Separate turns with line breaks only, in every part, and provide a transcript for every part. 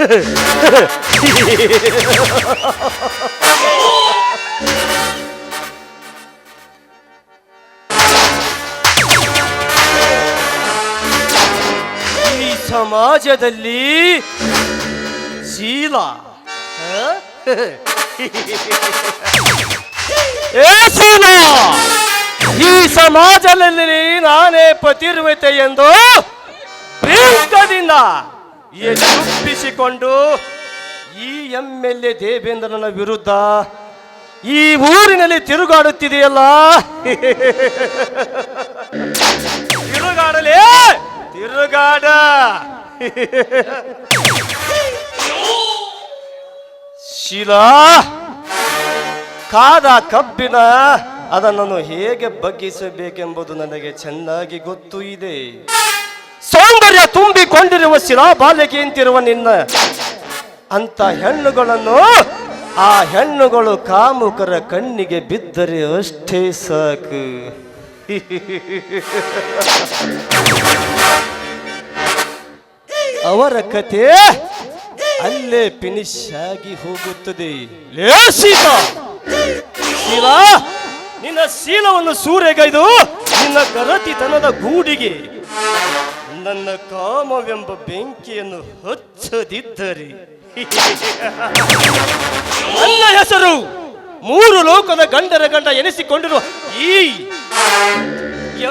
ಈ ಸಮಾಜದಲ್ಲಿ ಶೀಲ ಏ ಶೀಲ, ಈ ಸಮಾಜದಲ್ಲಿ ನಾನೇ ಪತಿರ್ವತೆ ಎಂದು ಬಿಂಕದಿಂದ ಎದುರಿಸಿಕೊಂಡು ಈ MLA ದೇವೇಂದ್ರನ ವಿರುದ್ಧ ಈ ಊರಿನಲ್ಲಿ ತಿರುಗಾಡುತ್ತಿದೆಯಲ್ಲ. ತಿರುಗಾಡಲೇ ತಿರುಗಾಡ. ಶೀಲಾ, ಕಾದ ಕಬ್ಬಿನ ಅದನ್ನು ಹೇಗೆ ಬಗ್ಗಿಸಬೇಕೆಂಬುದು ನನಗೆ ಚೆನ್ನಾಗಿ ಗೊತ್ತು ಇದೆ. ಸೌಂದರ್ಯ ತುಂಬಿಕೊಂಡಿರುವ ಶಿಲಾ ಬಾಲಿಕೆ ಅಂತಿರುವ ನಿನ್ನ ಅಂತ ಹೆಣ್ಣುಗಳನ್ನು ಆ ಹೆಣ್ಣುಗಳು ಕಾಮುಕರ ಕಣ್ಣಿಗೆ ಬಿದ್ದರೆ ಅಷ್ಟೇ ಸಾಕು. ಅವರ ಕತೆ ಅಲ್ಲೇ ಫಿನಿಶ್ ಆಗಿ ಹೋಗುತ್ತದೆ. ಶೀಲಾ, ನಿನ್ನ ಶೀಲವನ್ನು ಸೂರೆಗೈದು ನಿನ್ನ ಗರತಿತನದ ಗೂಡಿಗೆ ನನ್ನ ಕಾಮವೆಂಬ ಬೆಂಕಿಯನ್ನು ಹಚ್ಚದಿದ್ದರೆ ನನ್ನ ಹೆಸರು ಮೂರು ಲೋಕದ ಗಂಡರ ಗಂಡ ಎನಿಸಿಕೊಂಡಿರುವ ಈ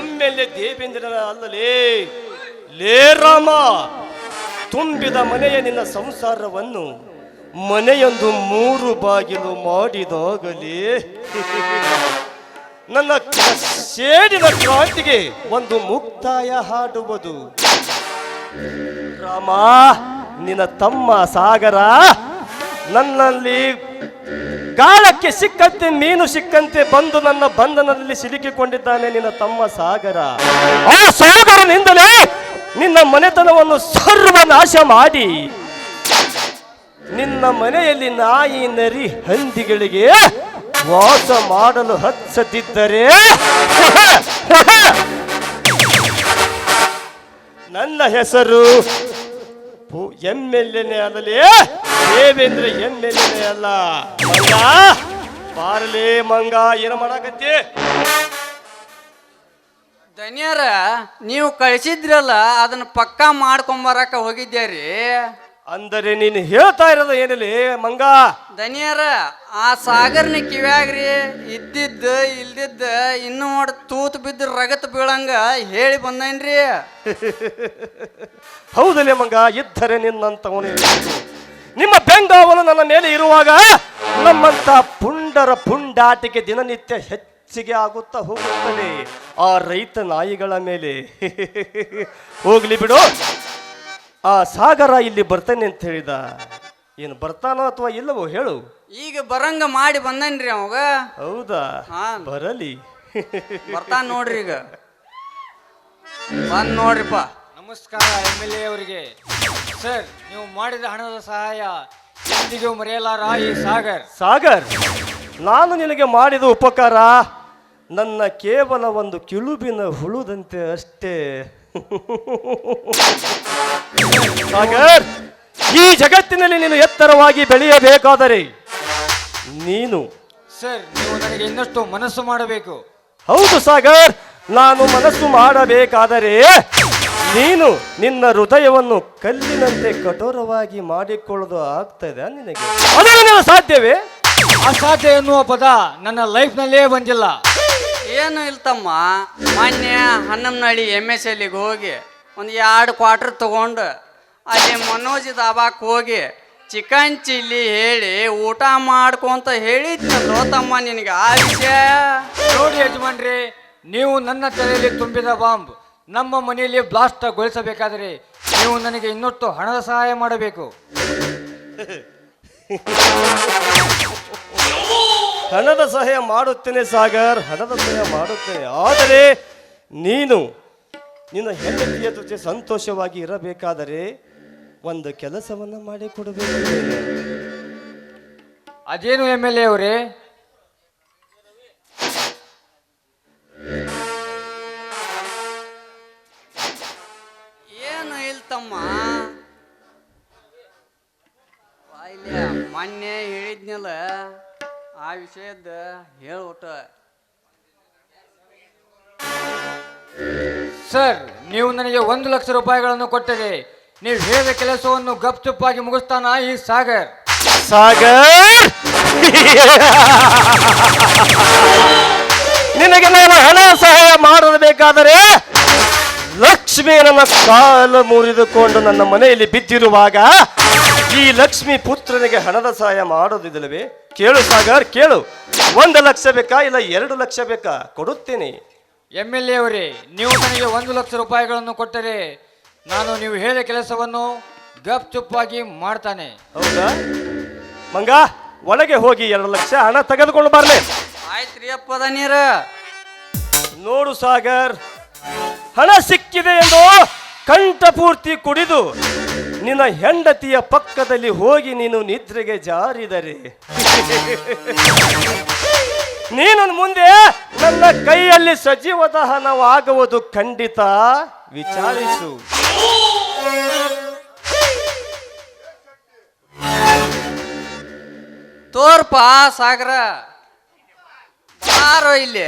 MLA ದೇವೇಂದ್ರನ ಅಲ್ಲಲೇ. ಲೇ ರಾಮ, ತುಂಬಿದ ಮನೆಯ ನಿನ್ನ ಸಂಸಾರವನ್ನು ಮನೆಯೊಂದು ಮೂರು ಬಾಗಿಲು ಮಾಡಿದಾಗಲೇ ನನ್ನ ಸೇಡಿನ ಕ್ರಾಂತಿಗೆ ಒಂದು ಮುಕ್ತಾಯ ಹಾಡುವುದು. ರಾಮ, ನಿನ್ನ ತಮ್ಮ ಸಾಗರ ನನ್ನಲ್ಲಿ ಗಾಳಕ್ಕೆ ಸಿಕ್ಕಂತೆ ಮೀನು ಸಿಕ್ಕಂತೆ ಬಂದು ನನ್ನ ಬಂಧನದಲ್ಲಿ ಸಿಲುಕಿಕೊಂಡಿದ್ದಾನೆ ನಿನ್ನ ತಮ್ಮ ಸಾಗರ. ಆ ಸಾಗರನಿಂದಲೇ ನಿನ್ನ ಮನೆತನವನ್ನು ಸರ್ವನಾಶ ಮಾಡಿ ನಿನ್ನ ಮನೆಯಲ್ಲಿ ನಾಯಿ ನರಿ ಹಂದಿಗಳಿಗೆ ವಾಸ ಮಾಡಲು ಹಚ್ಚದಿದ್ದರೆ ನನ್ನ ಹೆಸರು MLA ಅಲ್ಲಲೇ, ದೇವೇಂದ್ರ MLA ಅಲ್ಲ. ಮಂಗ ಬಾರಲೇ ಮಂಗ, ಏನು ಮಾಡಾಕತ್ತಿ?
ಧನ್ಯರ, ನೀವು ಕಳಿಸಿದ್ರಲ್ಲ ಅದನ್ನ ಪಕ್ಕಾ ಮಾಡ್ಕೊಂಬರಕ ಹೋಗಿದ್ದೇರಿ.
ಅಂದರೆ ನೀನು ಹೇಳ್ತಾ ಇರೋದು ಏನಿಲ್ಲ ಮಂಗ?
ಧನ್ಯರ, ಆ ಸಾಗರ್ನ ಕಿವ್ಯಾಗ್ರಿ ಇದ್ದಿದ್ದ ಇಲ್ದಿದ್ದ ಇನ್ನು ಮಾಡಿ ತೂತು ಬಿದ್ದ ರಗತ್ ಬೀಳಂಗ ಹೇಳಿ ಬಂದೇನ್ರಿ.
ಹೌದಲ್ಲೇ ಮಂಗ, ಇದ್ದರೆ ನಿನ್ನಂತವನು. ನಿಮ್ಮ ಬೆಂಗಾವಲು ನನ್ನ ಮೇಲೆ ಇರುವಾಗ ನಮ್ಮಂತ ಪುಂಡರ ಪುಂಡಾಟಿಕೆ ದಿನನಿತ್ಯ ಹೆಚ್ಚಿಗೆ ಆಗುತ್ತಾ ಹೋಗುತ್ತದೆ ಆ ರೈತ ನಾಯಿಗಳ ಮೇಲೆ. ಹೋಗ್ಲಿ ಬಿಡು. ಆ ಸಾಗರ ಇಲ್ಲಿ ಬರ್ತಾನೆ ಅಂತ ಹೇಳಿದ, ಏನು ಬರ್ತಾನೋ ಅಥವಾ ಇಲ್ಲವೋ ಹೇಳು.
ಈಗ ಬರಂಗ ಮಾಡಿ ಬಂದೇನ್ರಿ ಅವಾಗ.
ಹೌದಾ? ಬರಲಿ,
ಬರ್ತಾನ ನೋಡ್ರಿ. ಈಗ ಬಂದ್ ನೋಡ್ರಿಪ್ಪ.
ನಮಸ್ಕಾರ MLA ಅವರಿಗೆ. ಸರ್, ನೀವು ಮಾಡಿದ ಹಣದ ಸಹಾಯ ಎಂದಿಗೂ ಮರೆಯಲಾರ ಈ ಸಾಗರ್.
ಸಾಗರ್, ನಾನು ನಿನಗೆ ಮಾಡಿದ ಉಪಕಾರ ನನ್ನ ಕೇವಲ ಒಂದು ಕಿಳುಬಿನ ಹುಳುದಂತೆ ಅಷ್ಟೇ. ಸಾಗರ್, ಈ ಜಗತ್ತಿನಲ್ಲಿ ನೀನು ಎತ್ತರವಾಗಿ ಬೆಳೆಯಬೇಕಾದರೆ ನೀನು
ಸರ್, ನೀವು ನನಗೆ ಇನ್ನಷ್ಟು ಮನಸ್ಸು ಮಾಡಬೇಕು.
ಹೌದು ಸಾಗರ್, ನಾನು ಮನಸ್ಸು ಮಾಡಬೇಕಾದರೆ ನೀನು ನಿನ್ನ ಹೃದಯವನ್ನು ಕಲ್ಲಿನಂತೆ ಕಠೋರವಾಗಿ ಮಾಡಿಕೊಳ್ಳೋದು ಆಗ್ತದೆ ನಿನಗೆ. ಅದನ್ನು ಸಾಧ್ಯವೇ?
ಅಸಾಧ್ಯ ಎನ್ನುವ ಪದ ನನ್ನ ಲೈಫ್ನಲ್ಲೇ ಬಂದಿಲ್ಲ.
ಏನು ಇಲ್ತಮ್ಮ, ಮೊನ್ನೆ ಹನ್ನಂನಳ್ಳಿ MSLಗೆ ಹೋಗಿ ಒಂದು 2 ಕ್ವಾರ್ಟರ್ ತಗೊಂಡು ಅಲ್ಲಿ ಮನೋಜ್ ದಾಬಾಕ್ ಹೋಗಿ ಚಿಕನ್ ಚಿಲ್ಲಿ ಹೇಳಿ ಊಟ ಮಾಡ್ಕೊಂತ ಹೇಳಿದ್ನಲ್ಲೋ ತಮ್ಮ ನಿನಗೆ ಆ ವಿಷಯ.
ನೋಡಿ ಯಜಮಾನ್ರಿ, ನೀವು ನನ್ನ ತಲೆಯಲ್ಲಿ ತುಂಬಿದ ಬಾಂಬ್ ನಮ್ಮ ಮನೆಯಲ್ಲಿ ಬ್ಲಾಸ್ಟ್ ಗೊಳಿಸಬೇಕಾದರೆ ನೀವು ನನಗೆ ಇನ್ನೊಟ್ಟು ಹಣದ ಸಹಾಯ ಮಾಡಬೇಕು.
ಹಣದ ಸಹಾಯ ಮಾಡುತ್ತೇನೆ ಸಾಗರ್, ಹಣದ ಸಹಾಯ ಮಾಡುತ್ತೇನೆ. ಆದರೆ ನೀನು ನಿನ್ನ ಹೆಂಡತಿಯ ಜೊತೆ ಸಂತೋಷವಾಗಿ ಇರಬೇಕಾದರೆ ಒಂದು ಕೆಲಸವನ್ನು ಮಾಡಿಕೊಡಬೇಕು.
ಅದೇನು MLA ಅವರೇ?
ಏನು ಇಲ್ತಮ್ಮ, ಮೊನ್ನೆ ಹೇಳಿದ್ನಲ್ಲ ಆ ವಿಷಯದ ಹೇಳ್ಬಿಟ್ಟ.
ಸರ್, ನೀವು ನನಗೆ 1,00,000 ರೂಪಾಯಿಗಳನ್ನು ಕೊಟ್ಟರೆ ನೀವು ಹೇಳಿದ ಕೆಲಸವನ್ನು ಗಪ್ಚುಪ್ಪಾಗಿ ಮುಗಿಸ್ತಾನ ಈ ಸಾಗರ್.
ಸಾಗರ್, ನಿನಗೆ ನಾನು ಹಣ ಸಹಾಯ ಮಾಡಬೇಕಾದರೆ ಲಕ್ಷ್ಮಿ ನನ್ನ ಕಾಲು ಮುರಿದುಕೊಂಡು ನನ್ನ ಮನೆಯಲ್ಲಿ ಬಿದ್ದಿರುವಾಗ ಈ ಲಕ್ಷ್ಮಿ ಪುತ್ರನಿಗೆ ಹಣದ ಸಹಾಯ ಮಾಡೋದಿಲ್ಲವೇ? ಕೇಳು ಸಾಗರ್, ಕೇಳು. 1,00,000 ಬೇಕಾ ಇಲ್ಲ 2,00,000 ಬೇಕಾ? ಕೊಡುತ್ತೇನೆ.
MLA ಅವರೇ, ನೀವು ನನಗೆ 1,00,000 ರೂಪಾಯಿಗಳನ್ನು ಕೊಟ್ಟರೆ ನಾನು ನೀವು ಹೇಳಿದ ಕೆಲಸವನ್ನು ಗಪ್ಚುಪ್ಪಾಗಿ ಮಾಡ್ತಾನೆ.
ಹೌದಾ ಮಂಗ, ಒಳಗೆ ಹೋಗಿ 2,00,000 ಹಣ ತೆಗೆದುಕೊಂಡು ಬರಲಿ.
ಆಯ್ತ್ರಿ ಅಪ್ಪದ ನೀರ.
ನೋಡು ಸಾಗರ್, ಹಣ ಸಿಕ್ಕಿದೆ ಎಂದು ಕಂಠಪೂರ್ತಿ ಕುಡಿದು ನಿನ್ನ ಹೆಂಡತಿಯ ಪಕ್ಕದಲ್ಲಿ ಹೋಗಿ ನೀನು ನಿದ್ರೆಗೆ ಜಾರಿದರೆ ನೀನು ಮುಂದೆ ನನ್ನ ಕೈಯಲ್ಲಿ ಸಜೀವ ದಹನವಾಗುವುದು ಖಂಡಿತ. ವಿಚಾರಿಸು.
ತೋರ್ಪ ಸಾಗರ, ಬಾರೋ ಇಲ್ಲಿ.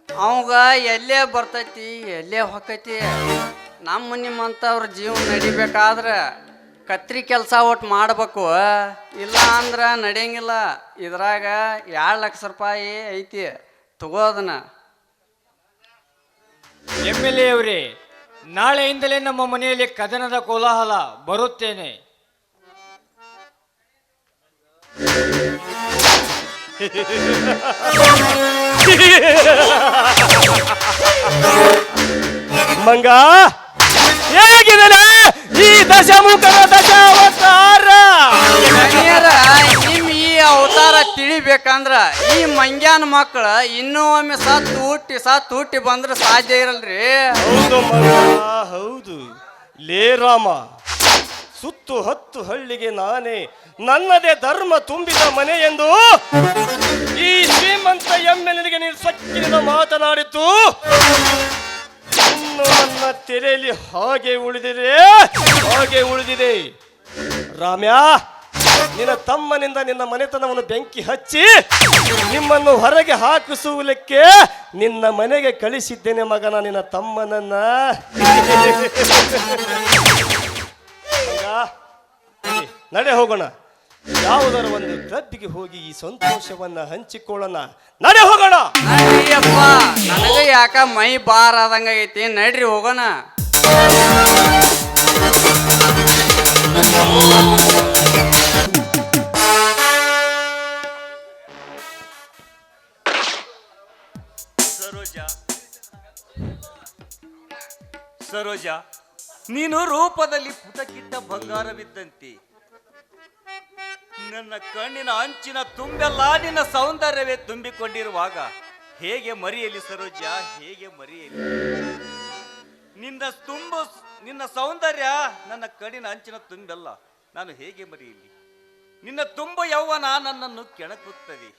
ಅವಾಗ ಎಲ್ಲೇ ಬರ್ತೈತಿ ಎಲ್ಲೇ ಹೊಕ್ಕೈತಿ. ನಮ್ಮ ನಿಮ್ಮಂಥವ್ರ ಜೀವನ ನಡಿಬೇಕಾದ್ರೆ ಕತ್ರಿ ಕೆಲಸ ಒಟ್ಟು ಮಾಡ್ಬೇಕು, ಇಲ್ಲ ಅಂದ್ರೆ ನಡೆಯಂಗಿಲ್ಲ. ಇದ್ರಾಗ 2,00,000 ರೂಪಾಯಿ ಐತಿ, ತಗೋದನ್ನ.
MLA ಅವರೇ, ನಾಳೆಯಿಂದಲೇ ನಮ್ಮ ಮನೆಯಲ್ಲಿ ಕದನದ ಕೋಲಾಹಲ ಬರುತ್ತೇನೆ.
ಮಂಗ, ಹೇಗಿದೆ ಈ ದಶಮುಖನ ದಶಾವತಾರ?
ನಿಮ್ ಈ ಅವತಾರ ತಿಳಿಬೇಕಂದ್ರ ಈ ಮಂಗ್ಯಾನ ಮಕ್ಕಳ ಇನ್ನೂ ಒಮ್ಮೆ ಸತ್ತು ಹುಟ್ಟಿ ಬಂದ್ರೆ ಸಾಧ್ಯ ಇರಲ್ರಿ.
ಹೌದು ಮಂಗ, ಹೌದು. ಲೇ ರಾಮ, ಸುತ್ತು 10 ಹಳ್ಳಿಗೆ ನಾನೇ ನನ್ನದೇ ಧರ್ಮ ತುಂಬಿದ ಮನೆ ಎಂದು ಈ ಶ್ರೀಮಂತ MLA ನೀನು ಸಕ್ಕಿನ ಮಾತನಾಡಿದ್ದು ಇನ್ನು ನನ್ನ ತೆರೆಯಲ್ಲಿ ಹಾಗೆ ಉಳಿದಿದೆ. ರಾಮ್ಯ, ನಿನ್ನ ತಮ್ಮನಿಂದ ನಿನ್ನ ಮನೆತನವನ್ನು ಬೆಂಕಿ ಹಚ್ಚಿ ನಿಮ್ಮನ್ನು ಹೊರಗೆ ಹಾಕಿಸುವುದಕ್ಕೆ ನಿನ್ನ ಮನೆಗೆ ಕಳಿಸಿದ್ದೇನೆ ಮಗನ, ನಿನ್ನ ತಮ್ಮನನ್ನ. ನಡೆ ಹೋಗೋಣ. ಯಾವುದರ ಒಂದು ಕ್ಲಬ್ಬಿಗೆ ಹೋಗಿ ಈ ಸಂತೋಷವನ್ನ ಹಂಚಿಕೊಳ್ಳೋಣ. ನಡೆ ಹೋಗೋಣ.
ನಡ್ರಿಯಪ್ಪ, ನನಗೆ ಯಾಕ ಮೈ ಬಾರ್ ಆದಂಗ ಐತಿ. ನಡ್ರಿ ಹೋಗೋಣ.
ಸರೋಜ, ನೀನು ರೂಪದಲ್ಲಿ ಪುಟಕಿಟ್ಟ ಬಂಗಾರವಿದ್ದಂತೆ. ನನ್ನ ಕಣ್ಣಿನ ಅಂಚಿನ ತುಂಬೆಲ್ಲ ನಿನ್ನ ಸೌಂದರ್ಯವೇ ತುಂಬಿಕೊಂಡಿರುವಾಗ ಹೇಗೆ ಮರೆಯಲಿ ಸರೋಜ, ಹೇಗೆ ಮರೆಯಲಿ? ನಿನ್ನ ಸೌಂದರ್ಯ ನನ್ನ ಕಣ್ಣಿನ ಅಂಚಿನ ತುಂಬೆಲ್ಲ ನಾನು ಹೇಗೆ ಮರೆಯಲಿ? ನಿನ್ನ ತುಂಬ ಯೌವನ ನನ್ನನ್ನು ಕೆಣಕುತ್ತದೆ.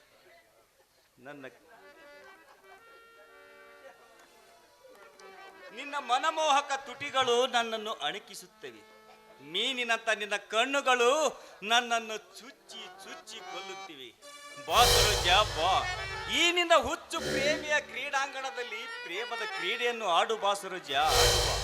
ನಿನ್ನ ಮನಮೋಹಕ ತುಟಿಗಳು ನನ್ನನ್ನು ಅಣಕಿಸುತ್ತವೆ. ಮೀನಿನಂತ ನಿನ್ನ ಕಣ್ಣುಗಳು ನನ್ನನ್ನು ಚುಚ್ಚಿ ಚುಚ್ಚಿ ಕೊಲ್ಲುತ್ತಿವೆ. ಬಾ ಸರೋಜ, ಬಾ. ಈ ನಿನ್ನ ಹುಚ್ಚು ಪ್ರೇಮಿಯ ಕ್ರೀಡಾಂಗಣದಲ್ಲಿ ಪ್ರೇಮದ ಕ್ರೀಡೆಯನ್ನು ಆಡು. ಬಾ ಸರೋಜ, ಆಡು ಬಾ.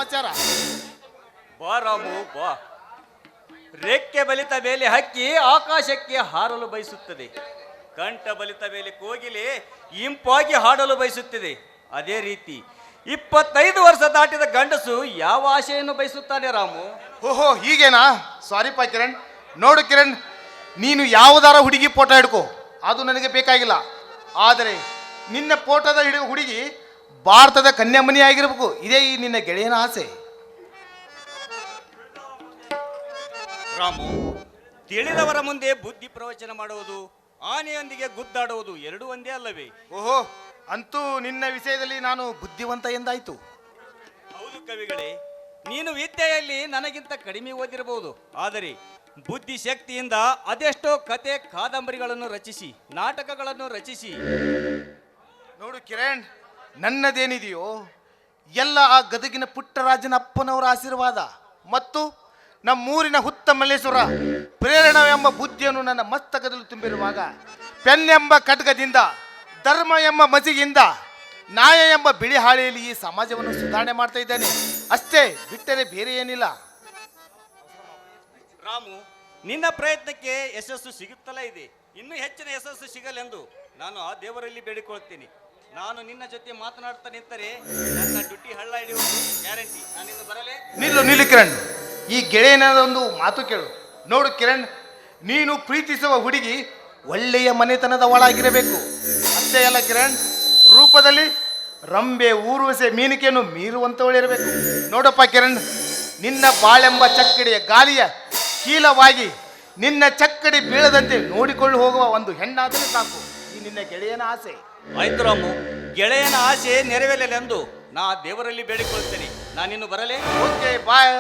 ಸಮಾಚಾರ?
ಬಾ ರಾಮು ಬಾ. ರೆಕ್ಕೆ ಬಲಿತ ಮೇಲೆ ಹಕ್ಕಿ ಆಕಾಶಕ್ಕೆ ಹಾರಲು ಬಯಸುತ್ತದೆ. ಕಂಠ ಬಲಿತ ಮೇಲೆ ಕೋಗಿಲೆ ಇಂಪಾಗಿ ಹಾಡಲು ಬಯಸುತ್ತದೆ. ಅದೇ ರೀತಿ 25 ವರ್ಷ ದಾಟಿದ ಗಂಡಸು ಯಾವ ಆಶೆಯನ್ನು ಬಯಸುತ್ತಾನೆ ರಾಮು?
ಓಹೋ ಹೀಗೇನಾ? ಸಾರಿಪ್ಪ ಕಿರಣ್. ನೋಡು ಕಿರಣ್, ನೀನು ಯಾವುದಾರ ಹುಡುಗಿ ಫೋಟೋ ಹಿಡ್ಕೋ, ಅದು ನನಗೆ ಬೇಕಾಗಿಲ್ಲ. ಆದರೆ ನಿನ್ನ ಫೋಟೋದ ಹುಡುಗಿ ಭಾರತದ ಕನ್ಯಾಮಣಿ ಆಗಿರ್ಬೇಕು, ಇದೇ ಈ ನಿನ್ನ ಗೆಳೆಯನ ಆಸೆ.
ರಾಮು, ತಿಳಿದವರ ಮುಂದೆ ಬುದ್ಧಿ ಪ್ರವಚನ ಮಾಡುವುದು, ಆನೆಯೊಂದಿಗೆ ಗುದ್ದಾಡುವುದು ಎರಡೂ ಒಂದೇ ಅಲ್ಲವೇ?
ಓಹೋ, ಅಂತೂ ನಿನ್ನ ವಿಷಯದಲ್ಲಿ ನಾನು ಬುದ್ಧಿವಂತ ಎಂದಾಯ್ತು.
ಹೌದು ಕವಿಗಳೇ, ನೀನು ವಿದ್ಯೆಯಲ್ಲಿ ನನಗಿಂತ ಕಡಿಮೆ ಓದಿರಬಹುದು, ಆದರೆ ಬುದ್ಧಿ ಶಕ್ತಿಯಿಂದ ಅದೆಷ್ಟೋ ಕತೆ ಕಾದಂಬರಿಗಳನ್ನು ರಚಿಸಿ ನಾಟಕಗಳನ್ನು ರಚಿಸಿ.
ನೋಡು ಕಿರಣ್, ನನ್ನದೇನಿದೆಯೋ ಎಲ್ಲ ಆ ಗದಗಿನ ಪುಟ್ಟರಾಜನ ಅಪ್ಪನವರ ಆಶೀರ್ವಾದ ಮತ್ತು ನಮ್ಮೂರಿನ ಹುತ್ತ ಮಲ್ಲೇಶ್ವರ ಪ್ರೇರಣವೆಂಬ ಬುದ್ಧಿಯನ್ನು ನನ್ನ ಮಸ್ತಕದಲ್ಲಿ ತುಂಬಿರುವಾಗ, ಪೆನ್ ಎಂಬ ಖಡ್ಗದಿಂದ, ಧರ್ಮ ಎಂಬ ಮಸಿಗಿಂದ, ನ್ಯಾಯ ಎಂಬ ಬಿಳಿ ಹಾಳೆಯಲ್ಲಿ ಈ ಸಮಾಜವನ್ನು ಸುಧಾರಣೆ ಮಾಡ್ತಾ ಇದ್ದೇನೆ ಅಷ್ಟೇ, ಬಿಟ್ಟರೆ ಬೇರೆ ಏನಿಲ್ಲ.
ರಾಮು, ನಿನ್ನ ಪ್ರಯತ್ನಕ್ಕೆ ಯಶಸ್ಸು ಸಿಗುತ್ತಲೇ ಇದೆ. ಇನ್ನೂ ಹೆಚ್ಚಿನ ಯಶಸ್ಸು ಸಿಗಲೆಂದು ನಾನು ಆ ದೇವರಲ್ಲಿ ಬೇಡಿಕೊಳ್ಳುತ್ತೇನೆ. ನಾನು ನಿನ್ನ ಜೊತೆ ಮಾತನಾಡ್ತಾ ನಿಂತರೆ ನನ್ನ ಡ್ಯೂಟಿ ಹಳ್ಳ ಹಿಡಿಯುವುದು ಗ್ಯಾರಂಟಿ. ನಾನಿಂದ ಬರಲೇ?
ನಿಲ್ಲು ಕಿರಣ್, ಈ ಗೆಳೆಯನದೊಂದು ಮಾತು ಕೇಳು. ನೋಡು ಕಿರಣ್, ನೀನು ಪ್ರೀತಿಸುವ ಹುಡುಗಿ ಒಳ್ಳೆಯ ಮನೆತನದ ಒಳಗಿರಬೇಕು. ಅಷ್ಟೇ ಅಲ್ಲ ಕಿರಣ್, ರೂಪದಲ್ಲಿ ರಂಬೆ ಊರ್ವಸೆ ಮೀನಿಕೆಯನ್ನು ಮೀರುವಂತವಳಿರಬೇಕು. ನೋಡಪ್ಪ ಕಿರಣ್, ನಿನ್ನ ಬಾಳೆಂಬ ಚಕ್ಕಡಿಯ ಗಾಲಿಯ ಕೀಲವಾಗಿ ನಿನ್ನ ಚಕ್ಕಡಿ ಬೀಳದಂತೆ ನೋಡಿಕೊಂಡು ಹೋಗುವ ಒಂದು ಹೆಣ್ಣಾದರೆ ಸಾಕು. ಈ ನಿನ್ನ ಗೆಳೆಯನ ಆಸೆ.
ಆಯ್ತು ರಾಮು, ಗೆಳೆಯನ ಆಸೆ ನೆರವೇರಲೆಂದು ನಾ ದೇವರಲ್ಲಿ ಬೇಡಿಕೊಳ್ಳುತ್ತೇನೆ. ನಾನಿನ್ನು ಬರಲೇ?
ಓಕೆ, ಬಾಯ್.